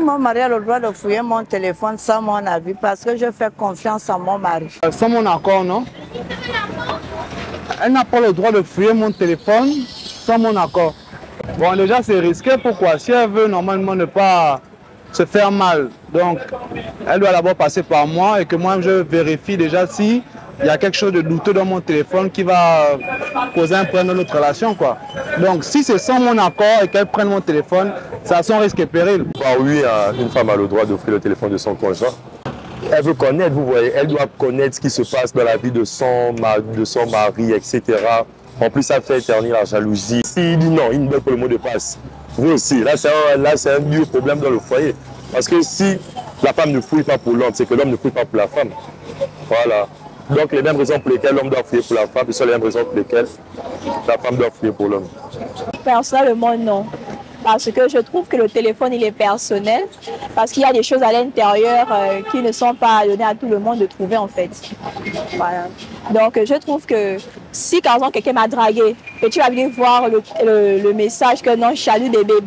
Mon mari a le droit de fouiller mon téléphone sans mon avis parce que je fais confiance à mon mari. Sans mon accord, non? Elle n'a pas le droit de fouiller mon téléphone sans mon accord. Bon, déjà, c'est risqué. Pourquoi? Si elle veut normalement ne pas se faire mal, donc elle doit d'abord passer par moi et que moi, je vérifie déjà si il y a quelque chose de douteux dans mon téléphone qui va causer un problème dans notre relation, quoi. Donc, si c'est sans mon accord et qu'elle prenne mon téléphone, c'est à son risque et péril. Bah oui, une femme a le droit d'offrir le téléphone de son conjoint. Elle veut connaître, vous voyez, elle doit connaître ce qui se passe dans la vie de son mari, etc. En plus, ça fait éternir la jalousie. S'il dit non, il ne donne pas le mot de passe. Vous aussi, là, c'est un dur problème dans le foyer. Parce que si la femme ne fouille pas pour l'homme, c'est que l'homme ne fouille pas pour la femme. Voilà. Donc, les mêmes raisons pour lesquelles l'homme doit fouiller pour la femme, ce sont les mêmes raisons pour lesquelles la femme doit fouiller pour l'homme. Personnellement, non. Parce que je trouve que le téléphone, il est personnel. Parce qu'il y a des choses à l'intérieur qui ne sont pas données à tout le monde de trouver, en fait. Voilà. Donc, je trouve que si, par exemple, quelqu'un m'a dragué et tu vas venir voir le message que non, je salue des bébés.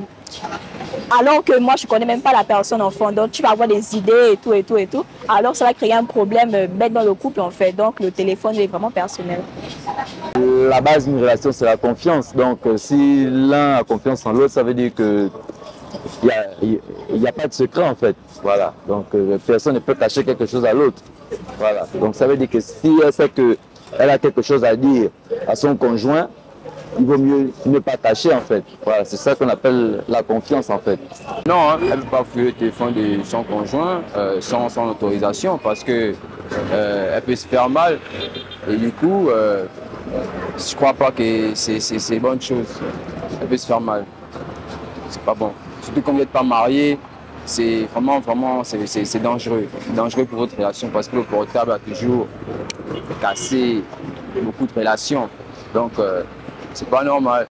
Alors que moi, je ne connais même pas la personne en fond. Donc, tu vas avoir des idées et tout, et tout, et tout. Alors, ça va créer un problème bête dans le couple, en fait. Donc, le téléphone est vraiment personnel. La base d'une relation, c'est la confiance. Donc, si l'un a confiance en l'autre, ça veut dire que il n'y a pas de secret, en fait. Voilà. Donc, personne ne peut cacher quelque chose à l'autre. Voilà. Donc, ça veut dire que si elle sait qu'elle a quelque chose à dire à son conjoint, il vaut mieux ne pas cacher, en fait. Voilà, c'est ça qu'on appelle la confiance, en fait. Non, hein, elle ne peut pas fouiller le téléphone de son conjoint sans autorisation parce que elle peut se faire mal. Et du coup, je ne crois pas que c'est une bonne chose. Elle peut se faire mal. C'est pas bon. Surtout quand vous n'êtes pas marié, c'est vraiment c'est dangereux. C'est dangereux pour votre relation parce que le portable a toujours cassé beaucoup de relations. Donc, c'est pas normal.